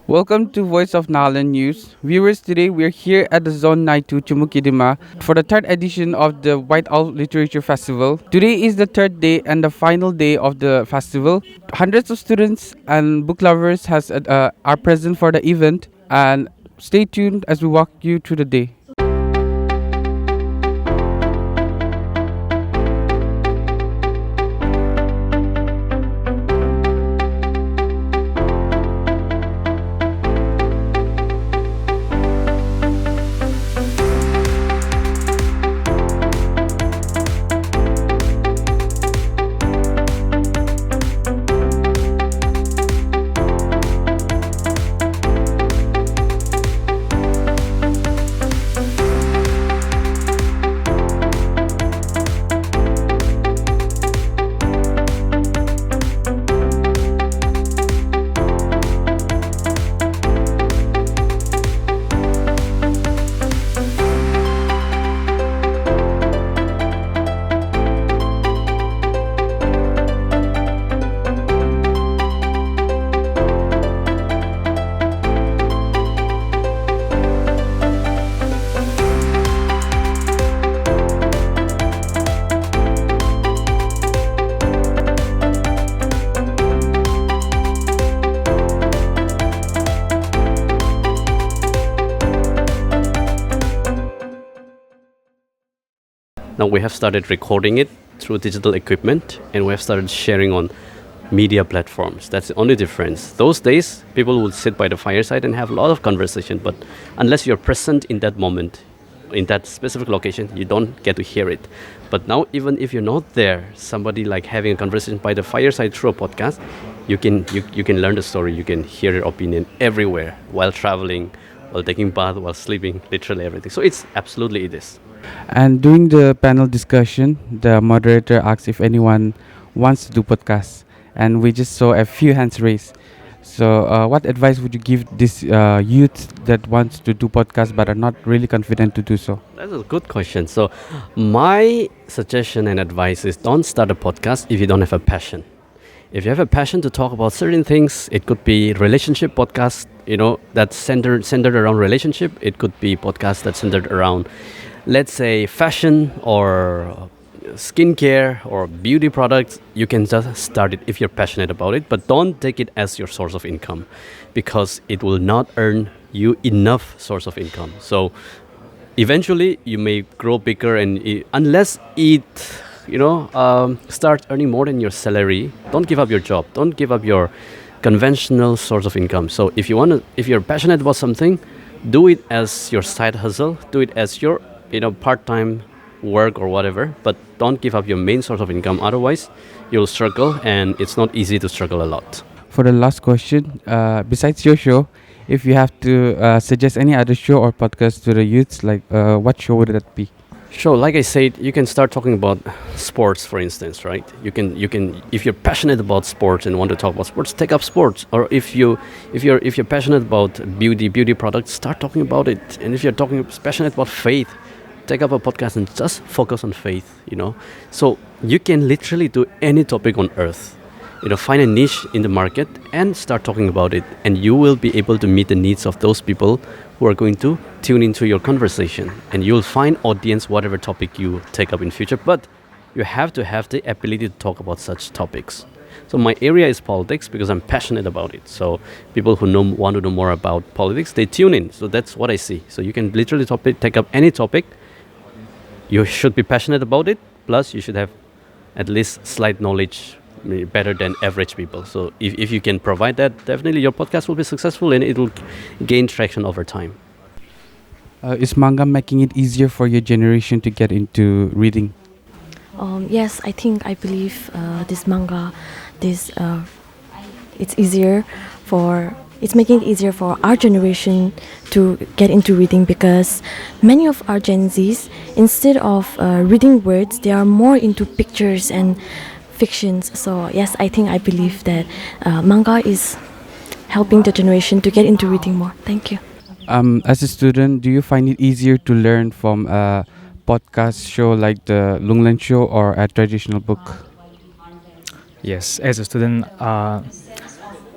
Welcome to Voice of Nagaland News. Viewers, today we're here at the Zone 92 Chumukidima for the third edition of the White Owl Literature Festival. Today is the third day and the final day of the festival. Hundreds of students and book lovers are present for the event, and stay tuned as we walk you through the day. Now we have started recording it through digital equipment, and we have started sharing on media platforms. That's the only difference. Those days, people would sit by the fireside and have a lot of conversation, but unless you're present in that moment, in that specific location, you don't get to hear it. But now, even if you're not there, somebody like having a conversation by the fireside through a podcast, you can learn the story, you can hear your opinion everywhere, while traveling, while taking bath, while sleeping, literally everything. So it is. And during the panel discussion, the moderator asked if anyone wants to do podcasts, and we just saw a few hands raised. So, what advice would you give this youth that wants to do podcasts but are not really confident to do so? That's a good question. So, my suggestion and advice is don't start a podcast if you don't have a passion. If you have a passion to talk about certain things, it could be relationship podcast, that's centered around relationship. It could be podcast that's centered around, let's say, fashion or skincare or beauty products. You can just start it if you're passionate about it, but don't take it as your source of income, because it will not earn you enough source of income. So eventually you may grow bigger, and unless it start earning more than your salary, don't give up your job, don't give up your conventional source of income. So if you're passionate about something, do it as your side hustle, do it as your part-time work or whatever, but don't give up your main source of income. Otherwise you'll struggle, and it's not easy to struggle a lot. For the last question, besides your show, if you have to suggest any other show or podcast to the youths, like what show would that be? Sure, like I said, you can start talking about sports, for instance, right? You can if you're passionate about sports and want to talk about sports, take up sports. Or if you're passionate about beauty products, start talking about it. And if you're passionate about faith, take up a podcast and just focus on faith. So you can literally do any topic on earth. Find a niche in the market and start talking about it, and you will be able to meet the needs of those people who are going to tune into your conversation, and you'll find audience whatever topic you take up in future. But you have to have the ability to talk about such topics. So my area is politics because I'm passionate about it. So people who want to know more about politics, they tune in. So that's what I see. So you can literally take up any topic. You should be passionate about it. Plus, you should have at least slight knowledge, better than average people. So if you can provide that, definitely your podcast will be successful, and it will gain traction over time. Is manga making it easier for your generation to get into reading? Yes, I believe this manga, it's making it easier for our generation to get into reading, because many of our Gen Zs, instead of reading words, they are more into pictures and fictions. So yes, I believe that manga is helping the generation to get into reading more. Thank you. As a student, do you find it easier to learn from a podcast show like the Lunglan show or a traditional book? Yes, as a student,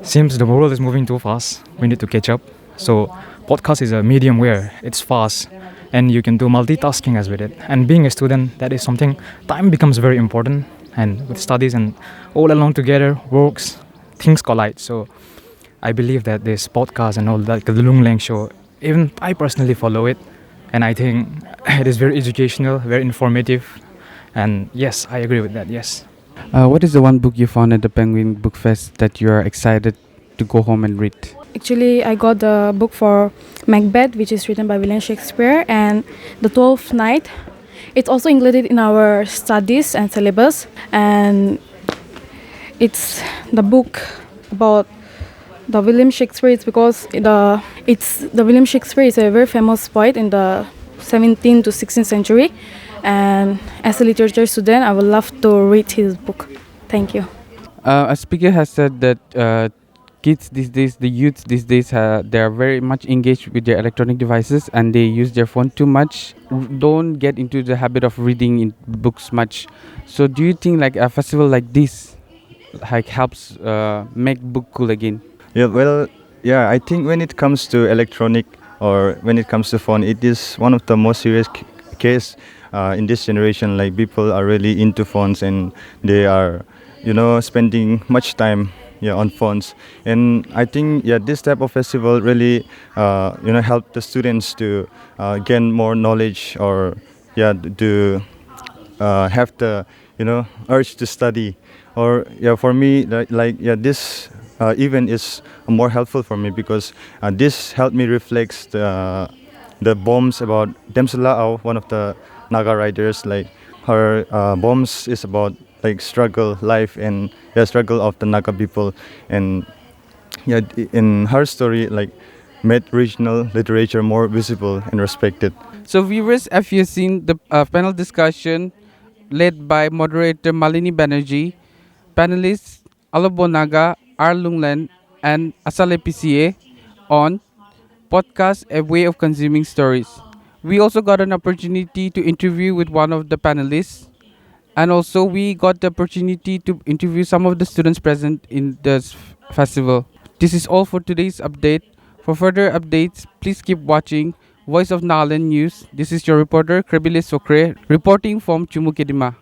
Seems the world is moving too fast. We need to catch up. So, podcast is a medium where it's fast and you can do multitasking as with it. And being a student, that is something time becomes very important. And with studies and all along together, works, things collide. So, I believe that this podcast and all that, like the Lung Lang show, even I personally follow it. And I think it is very educational, very informative. And yes, I agree with that. Yes. What is the one book you found at the Penguin Book Fest that you are excited to go home and read? Actually, I got the book for Macbeth, which is written by William Shakespeare, and The Twelfth Night. It's also included in our studies and syllabus, and it's the book about the William Shakespeare. It's because the William Shakespeare is a very famous poet in the 17th to 16th century, and as a literature student, I would love to read his book. Thank you. A speaker has said that kids these days, the youth these days, they are very much engaged with their electronic devices and they use their phone too much. Don't get into the habit of reading in books much. So, do you think like a festival like this like helps make book cool again? Yeah, well, yeah, I think when it comes to electronic or when it comes to phone, it is one of the most serious case in this generation. Like people are really into phones and they are, spending much time, yeah, on phones. And I think, yeah, this type of festival really, help the students to gain more knowledge or, yeah, to have the, urge to study. Or yeah, for me, yeah, this event is more helpful for me because this helped me reflect the poems about Demsulao, one of the Naga writers. Like her poems is about like struggle, life, and the struggle of the Naga people. And yeah, in her story, like made regional literature more visible and respected. So, viewers, have you seen the panel discussion led by moderator Malini Banerjee, panelists Alobonaga, R. Lunglen, and Asale PCA on podcast A Way of Consuming Stories. We also got an opportunity to interview with one of the panelists, and also we got the opportunity to interview some of the students present in this festival. This is all for today's update. For further updates, please keep watching Voice of Nagaland News. This is your reporter Krebilis Sokre reporting from Chumukidima.